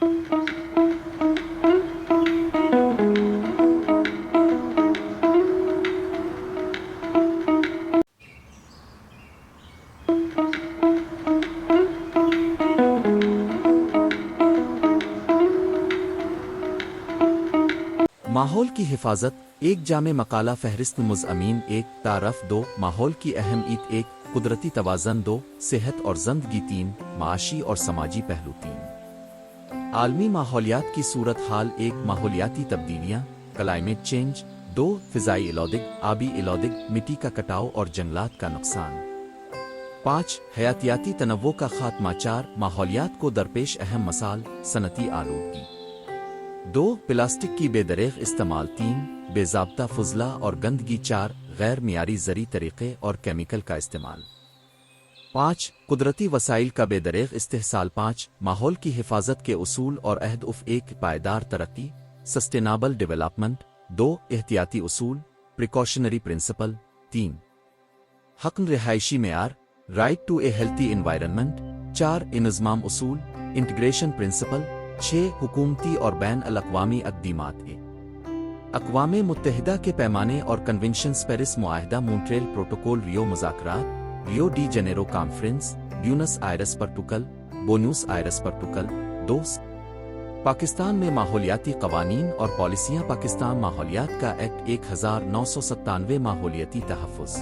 ماحول کی حفاظت ایک جامع مقالہ فہرست مضامین 1 تعارف 2 ماحول کی اہمیت 1 قدرتی توازن 2 صحت اور زندگی 3 معاشی اور سماجی پہلو 3 عالمی ماحولیات کی صورتحال 1 ماحولیاتی تبدیلیاں کلائمیٹ چینج 2 فضائی آلودگی آبی آلودگی مٹی کا کٹاؤ اور جنگلات کا نقصان 5 حیاتیاتی تنوع کا خاتمہ 4 ماحولیات کو درپیش اہم مسائل صنعتی آلودگی 2 پلاسٹک کی بے دریغ استعمال 3 بے ضابطہ فضلہ اور گندگی 4 غیر معیاری زرعی طریقے اور کیمیکل کا استعمال 5 قدرتی وسائل کا بے دریغ استحصال 5 ماحول کی حفاظت کے اصول اور اہداف 1 پائیدار ترقی سسٹینیبل ڈیولپمنٹ 2 احتیاطی اصول پریکاشنری پرنسپل 3 حق رہائشی معیار right to a healthy environment 4 انضمام اصول انٹیگریشن پرنسپل 6 حکومتی اور بین الاقوامی اقدامات اقوام متحدہ کے پیمانے اور کنونشنز پیرس معاہدہ مونٹریل پروٹوکول ریو مذاکرات Rio de Janeiro conference Buenos Aires protocol Buenos Aires protocol 2 Pakistan میں ماحولیاتی قوانین اور پالیسیاں پاکستان ماحولیات کا ایکٹ 1997 ماحولیاتی تحفظ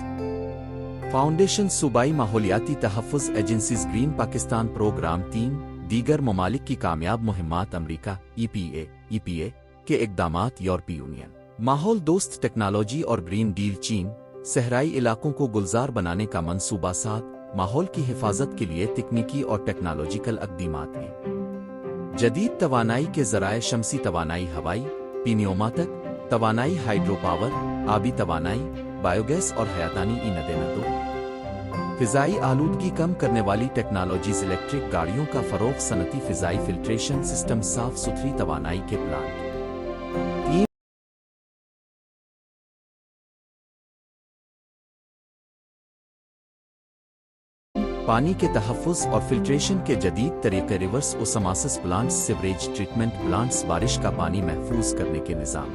فاؤنڈیشن صوبائی ماحولیاتی تحفظ ایجنسیز گرین پاکستان پروگرام 3 دیگر ممالک کی کامیاب مہمات امریکہ ای پی اے کے اقدامات یورپی یونین ماحول دوست ٹیکنالوجی اور گرین ڈیل چین صحرائی علاقوں کو گلزار بنانے کا منصوبہ ساتھ ماحول کی حفاظت کے لیے تکنیکی اور ٹیکنالوجیکل اقدامات ہیں جدید توانائی کے ذرائع شمسی توانائی ہوائی پینیوماتک توانائی ہائیڈرو پاور آبی توانائی بایو گیس اور حیاتانی ایندھن فضائی آلودگی کم کرنے والی ٹیکنالوجیز الیکٹرک گاڑیوں کا فروغ صنعتی فضائی فلٹریشن سسٹم صاف ستھری توانائی کے پلانٹ پانی کے تحفظ اور فلٹریشن کے جدید طریقے ریورس اوسماسس پلانٹس سیوریج ٹریٹمنٹ پلانٹس بارش کا پانی محفوظ کرنے کے نظام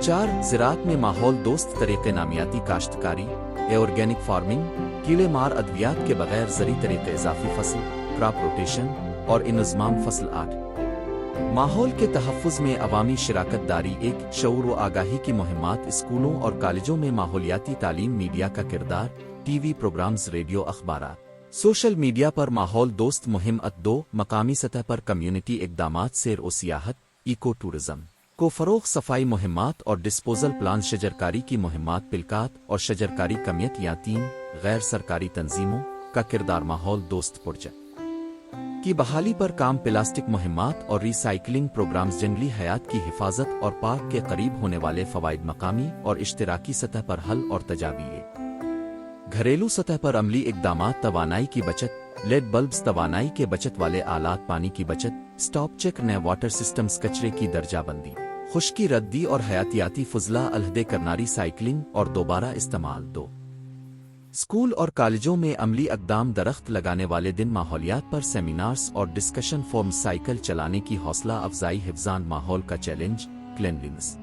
4 زراعت میں ماحول دوست طریقے نامیاتی کاشتکاری آرگینک فارمنگ کیڑے مار ادویات کے بغیر زرعی طریقے اضافی فصل کراپ روٹیشن اور انضمام فصل 8 ماحول کے تحفظ میں عوامی شراکت داری 1 شعور و آگاہی کی مہمات اسکولوں اور کالجوں میں ماحولیاتی تعلیم میڈیا کا کردار ٹی وی پروگرامز ریڈیو اخبارات سوشل میڈیا پر ماحول دوست مہم 2 مقامی سطح پر کمیونٹی اقدامات سیر و سیاحت ایکو ٹورزم کو فروغ صفائی مہمات اور ڈسپوزل پلان شجرکاری کی مہمات پلکات اور شجرکاری کمیت یا 3 غیر سرکاری تنظیموں کا کردار ماحول دوست پروجیکٹ کی بحالی پر کام پلاسٹک مہمات اور ری سائیکلنگ پروگرامز جنگلی حیات کی حفاظت اور پارک کے قریب ہونے والے فوائد مقامی اور اشتراکی سطح پر حل اور تجاویز گھریلو سطح پر عملی اقدامات توانائی کی بچت لیڈ بلبز توانائی کے بچت والے آلات پانی کی بچت سٹاپ چیک نئے واٹر سسٹمز کچرے کی درجہ بندی خشکی ردی اور حیاتیاتی فضلہ علیحدہ کرنا ری سائیکلنگ اور دوبارہ استعمال 2 اسکول اور کالجوں میں عملی اقدام درخت لگانے والے دن ماحولیات پر سیمینارز اور ڈسکشن فورم سائیکل چلانے کی حوصلہ افزائی حفظان ماحول کا چیلنج کلینلنس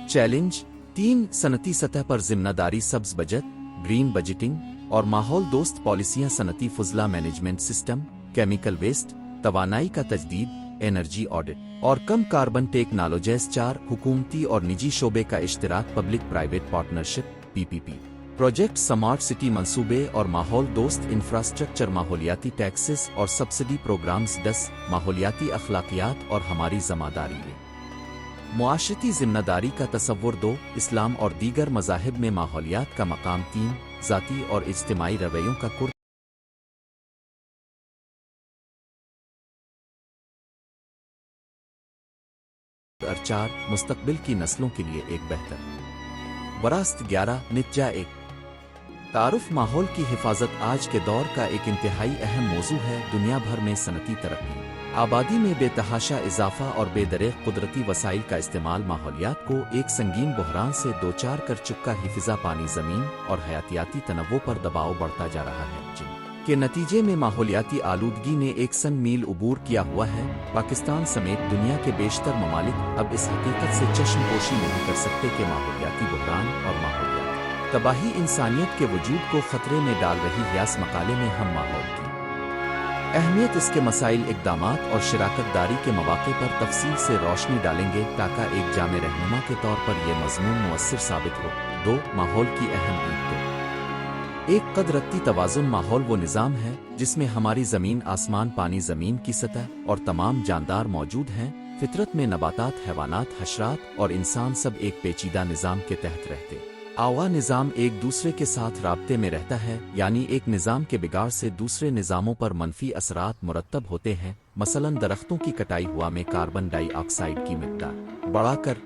چیلنج 3 صنعتی سطح پر ذمہ داری سبز بجٹ گرین بجٹنگ اور ماحول دوست پالیسیاں صنعتی فضلہ مینجمنٹ سسٹم کیمیکل ویسٹ توانائی کا تجدید انرجی آڈٹ اور کم کاربن ٹیکنالوجیز 4 حکومتی اور نجی شعبے کا اشتراک public private partnership PPP project smart city منصوبے اور ماحول دوست انفراسٹرکچر ماحولیاتی ٹیکسز اور سبسڈی پروگرامز 10 ماحولیاتی اخلاقیات اور ہماری ذمہ داری معاشرتی ذمہ داری کا تصور 2 اسلام اور دیگر مذاہب میں ماحولیات کا مقام 3 ذاتی اور اجتماعی رویوں کا کردار 4 مستقبل کی نسلوں کے لیے ایک بہتر وراثت 11 نتیجہ 1 تعارف ماحول کی حفاظت آج کے دور کا ایک انتہائی اہم موضوع ہے دنیا بھر میں صنعتی ترقی آبادی میں بے تحاشا اضافہ اور بے دریغ قدرتی وسائل کا استعمال ماحولیات کو ایک سنگین بحران سے دوچار کر چکا ہے فضا پانی زمین اور حیاتیاتی تنوع پر دباؤ بڑھتا جا رہا ہے جن के नतीजे में माहौलियाती आलूदगी ने 100 मील उबूर किया हुआ है। पाकिस्तान समेत दुनिया के बेशतर ममालिक अब इस हकीकत से चश्मपोशी नहीं कर सकते कि माहौलियाती बुहरान और माहौलियाती तबाही इंसानियत के वजूद को खतरे में डाल रही है। इस मकाले में हम माहौल की अहमियत, इसके मसाइल, इक़दामात और शराकतदारी के मौक़े पर तफसील से रोशनी डालेंगे ताकि एक जामे रहनुमा के तौर पर यह मज़मून मुअस्सिर साबित हो। 2. माहौल की अहम ईद। एक कदरती तवाज़ुन माहौल वो निज़ाम है जिसमें हमारी ज़मीन, आसमान, पानी, ज़मीन की सतह और तमाम जानदार मौजूद हैं। फितरत में नबातात, हैवानात, हशरात और इंसान सब एक पेचीदा निज़ाम के तहत रहते। आवा निज़ाम एक दूसरे के साथ राब्ते में रहता है, यानी एक निज़ाम के बिगाड़ से दूसरे निज़ामों पर मनफी असरात मुरत्तब होते हैं। मसलन दरख्तों की कटाई, हुआ में कार्बन डाइऑक्साइड की मिक़दार बढ़ाकर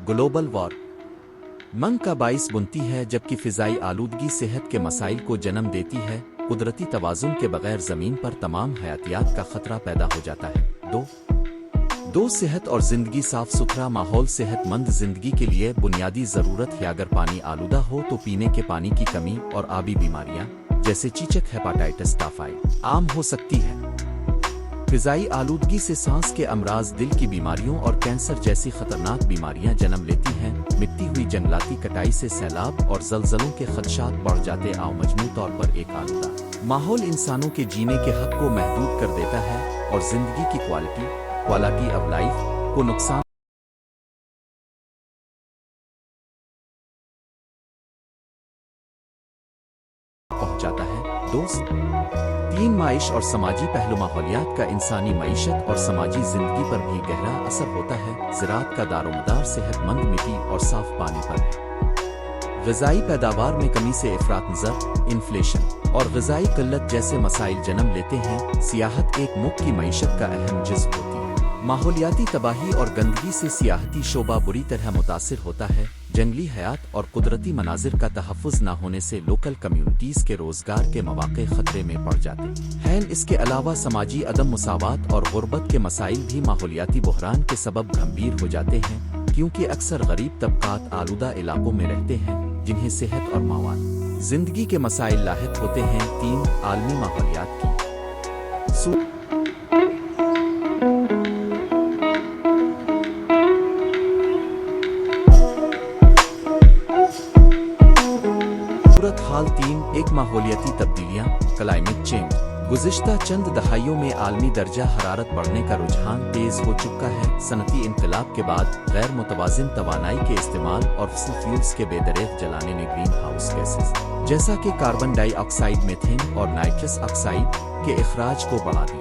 ग्लोबल वार्मिंग का बाइस बनती है, जबकि फ़िज़ाई आलूदगी सेहत के मसाइल को जन्म देती है। कुदरती तवाज़ुन के बगैर ज़मीन पर तमाम हयातियात का खतरा पैदा हो जाता है। 2. सेहत और ज़िंदगी। साफ़ सुथरा माहौल सेहतमंद ज़िंदगी के लिए बुनियादी ज़रूरत है। अगर पानी आलूदा हो तो पीने के पानी की कमी और आबी बीमारियां जैसे चीचक, हेपाटाइटिस, टाइफाइड आम हो सकती है। फ़िज़ाई आलूदगी से सांस के अमराज, दिल की बीमारियों और कैंसर जैसी खतरनाक बीमारियां जन्म लेती हैं। मिटती हुई जंगलाती कटाई से सैलाब और ज़लज़लों के खदशात बढ़ जाते। मजमू तौर पर एक आलूदा माहौल इंसानों के जीने के हक को महदूद कर देता है और ज़िंदगी की क्वालिटी ऑफ लाइफ को नुकसान पहुंचाता है। 3. माइश और समाजी पहलू। माहौलियात का इंसानी मईशत और समाजी जिंदगी पर भी गहरा असर होता है। ज़राअत का दारोमदार सेहतमंद मिट्टी और साफ पानी पर है। ग़िज़ाई पैदावार में कमी से इफ़रात नज़र, इन्फ्लेशन और ग़िज़ाई क़िल्लत जैसे मसाइल जन्म लेते हैं। सियाहत एक मुल्क की मईशत का अहम जुज़ होती है। माहौलियाती तबाही और गंदगी से सियाहती शोबा बुरी तरह मुतासिर होता है। जंगली हयात और कुदरती मनाजिर का तहफ़्फ़ुज़ न होने से लोकल कम्युनिटीज़ के रोज़गार के मौक़े ख़तरे में पड़ जाते हैं। इसके अलावा समाजी अदम मुसावात और गुर्बत के मसाइल भी माहौलियाती बुहरान के सबब गंभीर हो जाते हैं, क्योंकि अक्सर गरीब तबक़ात आलूदा इलाकों में रहते हैं जिन्हें सेहत और मावान ज़िंदगी के मसाइल लाहिक़ होते हैं। 3. आलमी माहौलियात की हाल। 3. एक माहौलियाती तब्दीलियाँ, क्लाइमेट चेंज। गुज़िश्ता चंद दहाइयों में आलमी दर्जा हरारत बढ़ने का रुझान तेज़ हो चुका है। सनती इनकलाब के बाद गैर मुतवाज़िन तवानाई के इस्तेमाल और फॉसिल फ्यूल्स के बेदरेग जलाने ने ग्रीन हाउस गैसेस जैसा कि कार्बन डाइऑक्साइड, मीथेन और नाइट्रस ऑक्साइड के इखराज को बढ़ा दिया।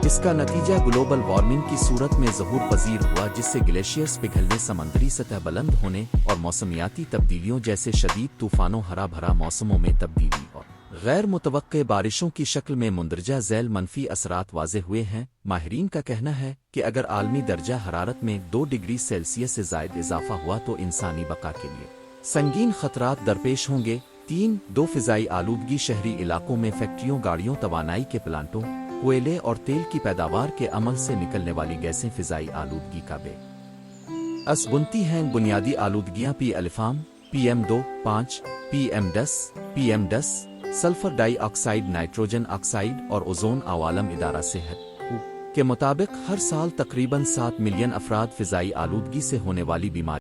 इसका नतीजा ग्लोबल वार्मिंग की सूरत में ज़हूर पजीर हुआ, जिससे ग्लेशियर्स पिघलने, समंदरी सतह बुलंद होने और मौसमियाती तब्दीलियों जैसे शदीद तूफ़ानों, हरा भरा मौसमों में तब्दीली और गैर मुतवक्के बारिशों की शक्ल में मुंदरजा झैल मनफी असरात वाज़े हुए हैं। माहिरीन का कहना है कि अगर आलमी दर्जा हरारत में 2 डिग्री सेल्सियस से ज़ायद इजाफा हुआ तो इंसानी बका के लिए संगीन खतरात दरपेश होंगे। 3. फ़िज़ाई आलूदगी। शहरी इलाकों में फैक्ट्रियों, गाड़ियों, तवानाई के प्लांटों, कोयले और तेल की पैदावार के अमल से निकलने वाली गैसें फ़िज़ाई आलूदगी का बायस बनती हैं। बुनियादी आलूदगियाँ PM2.5, PM10, PM10, sulphur dioxide, nitrogen oxide और ओजोन। आवालम इदारा सेहत के मुताबिक हर साल तकरीबन 7 मिलियन अफराद फ़िज़ाई आलूदगी से होने वाली बीमारी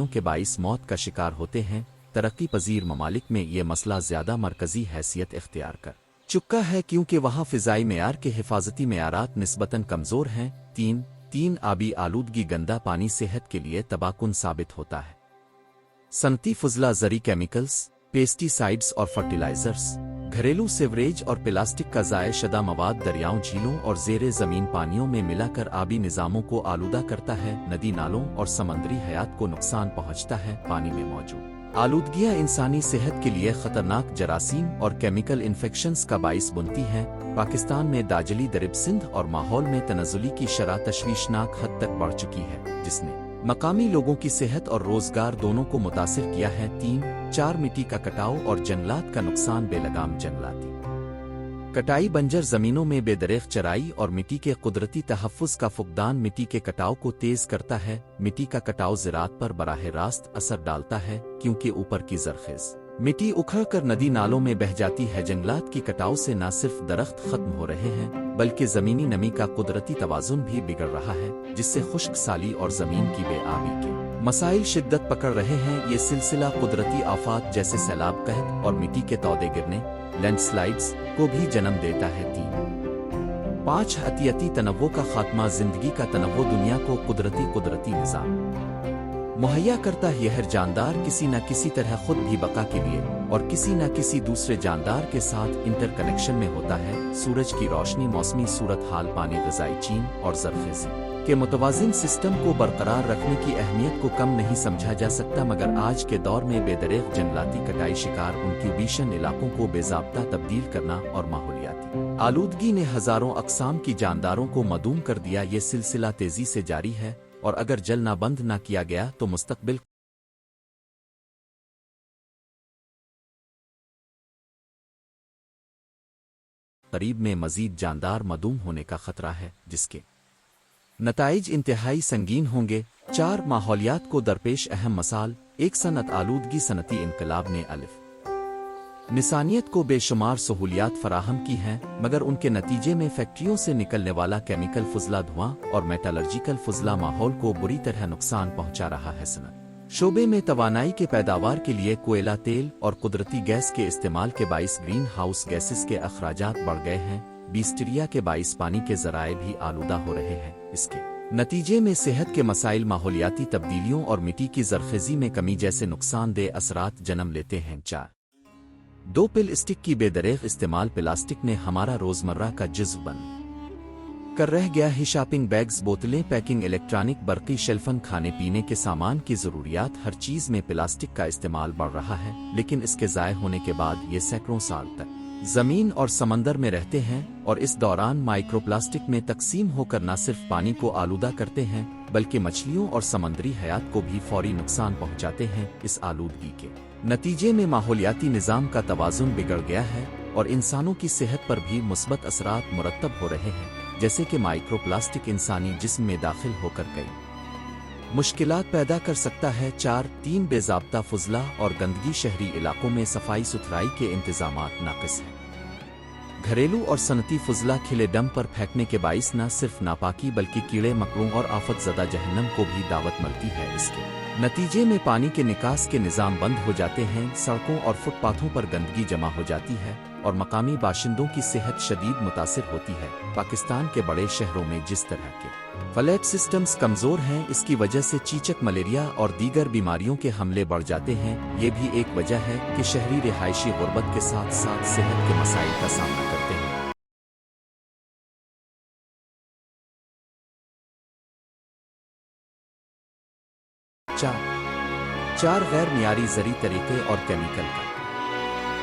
के बाइस मौत का शिकार होते हैं। तरक्की पजीर ममालिक में ये मसला ज़्यादा मरकज़ी हैसियत इख्तियार कर चुका है, क्योंकि वहाँ फ़िज़ाई मेयार के हिफाजती मेयारात निस्बतन कमज़ोर हैं। 3. आबी आलूदगी। गंदा पानी सेहत के लिए तबाहकुन साबित होता है। सनती फुजला ज़री, केमिकल्स, पेस्टिसाइड्स और फर्टिलाइज़र्स, घरेलू सीवरेज और प्लास्टिक का ज़ाय शदा मवाद दरियाओं, झीलों और ज़ेरे ज़मीन पानियों में मिलाकर आबी निज़ामों को आलूदा करता है। नदी नालों और समंदरी हयात को नुकसान पहुँचता है। पानी में मौजूद आलूदगियाँ इंसानी सेहत के लिए ख़तरनाक जरासीम और केमिकल इन्फेक्शंस का बाइस बनती हैं। पाकिस्तान में दाजली, दरिब, सिंध और माहौल में तनज़ुली की शरह तशवीशनाक हद तक बढ़ चुकी है, जिसने मकामी लोगों की सेहत और रोज़गार दोनों को मुतासिर किया है। 3. मिट्टी का कटाव और जंगलात का नुकसान। बेलगाम जंगलाती कटाई बंजर जमीनों में बेदरेख चराई और मिट्टी के कुदरती तहफ़्फ़ुज़ का फुक़दान मिट्टी के कटाव को तेज़ करता है। मिट्टी का कटाव ज़राअत पर बराह रास्त असर डालता है क्योंकि ऊपर की ज़रख़ेज़ मिट्टी उखड़ कर नदी नालों में बह जाती है। जंगलात की कटाव से न सिर्फ दरख्त खत्म हो रहे हैं बल्कि ज़मीनी नमी का कुदरती तवाज़ुन भी बिगड़ रहा है, जिससे खुश्क साली और ज़मीन की बेआबी के मसाइल शिद्दत पकड़ रहे हैं। ये सिलसिला कुदरती आफात जैसे सैलाब, कहत और मिट्टी के तौदे गिरने, लैंडस्लाइड्स को भी जन्म देता है। 5 हतियाती तनव्वो का खात्मा। जिंदगी का तनव्वो दुनिया को कुदरती निज़ाम मुहैया करता है। हर जानदार किसी न किसी तरह खुद भी बका के लिए और किसी न किसी दूसरे जानदार के साथ इंटरकनेक्शन में होता है। सूरज की रोशनी, मौसमी सूरत हाल, पानी, ग़िज़ाई चीन और ज़रख़ेज़ी के मुतवाज़िन सिस्टम को बरकरार रखने की अहमियत को कम नहीं समझा जा सकता। मगर आज के दौर में बेदरेख जंगलाती कटाई, शिकार, इंक्यूबेशन इलाकों को बेज़ाब्ता तब्दील करना और माहौलियाती आलूदगी ने हज़ारों अक़साम की जानदारों को मदूम कर दिया। ये सिलसिला तेज़ी से जारी है और अगर जलना बंद न किया गया तो मुस्तक़बिल करीब में मज़ीद जानदार मदूम होने का ख़तरा है, जिसके नताइज इंतहाई संगीन होंगे। 4 माहौलियात को दरपेश अहम मसाल। 1 सनत आलूदगी। सनती इनकलाब ने इंसानियत को बेशुमार सहूलियात फराहम की हैं, मगर उनके नतीजे में फैक्ट्रियों से निकलने वाला केमिकल फुजला, धुआं और मेटालर्जिकल फुजला माहौल को बुरी तरह नुकसान पहुंचा रहा है। सनत शोबे में तवानाई के पैदावार के लिए कोयला, तेल और कुदरती गैस के इस्तेमाल के बाइस ग्रीन हाउस गैसेस के अखराजात बढ़ गए हैं। बीस्टीरिया के बाइस पानी के ज़राए भी आलूदा हो रहे हैं। इसके नतीजे में सेहत के मसाइल, माहौलियाती तब्दीलियों और मिट्टी की ज़रख़ेज़ी में कमी जैसे नुकसानदेह असरात जन्म लेते हैं। 4 2 पिल स्टिक की बेदरेख इस्तेमाल। प्लास्टिक ने हमारा रोज़मर्रा का जुज़्व बन कर रह गया है। शॉपिंग बैग्स, बोतलें, पैकिंग, इलेक्ट्रॉनिक, बरक़ी शेल्फन, खाने पीने के सामान की ज़रूरियात, हर चीज़ में प्लास्टिक का इस्तेमाल बढ़ रहा है। लेकिन इसके ज़ाय होने के बाद ये सैकड़ों साल तक ज़मीन और समंदर में रहते हैं और इस दौरान माइक्रोप्लास्टिक में तकसीम होकर न सिर्फ पानी को आलूदा करते हैं बल्कि मछलियों और समंदरी हयात को भी फौरी नुकसान पहुंचाते हैं। इस आलूदगी के नतीजे में माहौलियाती निज़ाम का तवाज़ुन बिगड़ गया है और इंसानों की सेहत पर भी मुस्बत असरात मुरतब हो रहे हैं, जैसे कि माइक्रोप्लास्टिक इंसानी जिस्म में दाखिल होकर कई मुश्किलात पैदा कर सकता है। 3 बेज़ाब्ता फुजला और गंदगी। शहरी इलाकों में सफाई सुथराई के इंतजामात नाक़िस हैं। घरेलू और सनती फुजला खिले डम पर फेंकने के बाइस न सिर्फ नापाकी बल्कि कीड़े मकड़ों और आफत ज़दा जहन्नम को भी दावत मिलती है। इसके नतीजे में पानी के निकास के निज़ाम बंद हो जाते हैं, सड़कों और फुटपाथों पर गंदगी जमा हो जाती है और मकामी बाशिंदों की सेहत शदीद मुतासिर होती है। पाकिस्तान के बड़े शहरों में जिस तरह के फ्लैट सिस्टम्स कमज़ोर हैं, इसकी वजह से चीचक, मलेरिया और दीगर बीमारियों के हमले बढ़ जाते हैं। ये भी एक वजह है कि शहरी रिहायशी गुर्बत के साथ साथ सेहत के मसाइल का सामना करते हैं। 4 गैर मियारी ज़री तरीक़े और केमिकल का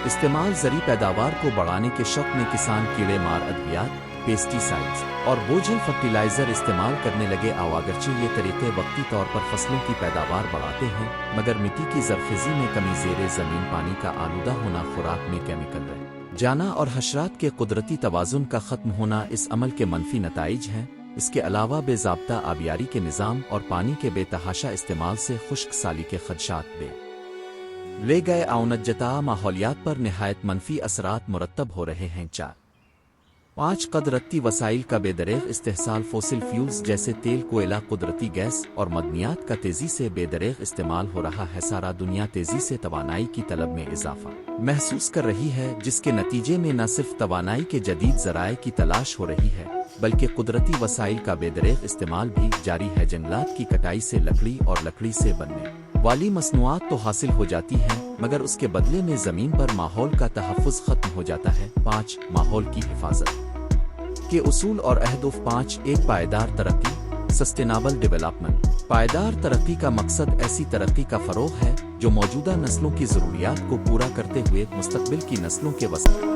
इस्तेमाल। ज़री पैदावार को बढ़ाने के शौक़ में किसान कीड़े मार अद्वियात, पेस्टिसाइड्स और बोझल फर्टिलाइज़र इस्तेमाल करने लगे। अगरचे ये तरीक़े वक्ती तौर पर फसलों की पैदावार बढ़ाते हैं, मगर मिट्टी की ज़रख़ेज़ी में कमी, ज़ेरे ज़मीन पानी का आलूदा होना, खुराक में केमिकल रह जाना और हशरात के कुदरती तवाज़ुन का ख़त्म होना इस अमल के मनफी नताइज हैं। इसके अलावा बेज़ाब्ता आबियारी के निज़ाम और पानी के बेतहाशा इस्तेमाल से खुश्क साली के खदशात ले गए औनजता माहौलियात पर निहायत मनफी असरात मुरतब हो रहे हैं। 5 कुदरती वसाइल का बेदरेख इस्तेहसाल। फोसिल फ्यूल्स जैसे तेल, कोयला, कुदरती गैस और मदनियात का तेज़ी से बेदरेख इस्तेमाल हो रहा है। सारा दुनिया तेज़ी से तवानाई की तलब में इजाफा महसूस कर रही है, जिसके नतीजे में न सिर्फ तवानाई के जदीद ज़राए की तलाश हो रही है बल्कि कुदरती वसाइल का बेदरेख इस्तेमाल भी जारी है। जंगलात की कटाई से लकड़ी और लकड़ी से बनने वाली मसनूआत तो हासिल हो जाती हैं, मगर उसके बदले में ज़मीन पर माहौल का तहफ़्फ़ुज़ ख़त्म हो जाता है। 5 माहौल की हिफाजत के उसूल और अहदफ। 5 एक पायदार तरक्की, सस्टेनेबल डेवलपमेंट। पायदार तरक्की का मकसद ऐसी तरक्की का फ़रोग़ है जो मौजूदा नस्लों की ज़रूरियात को पूरा करते हुए मुस्तक़बिल की नस्लों के वस्ते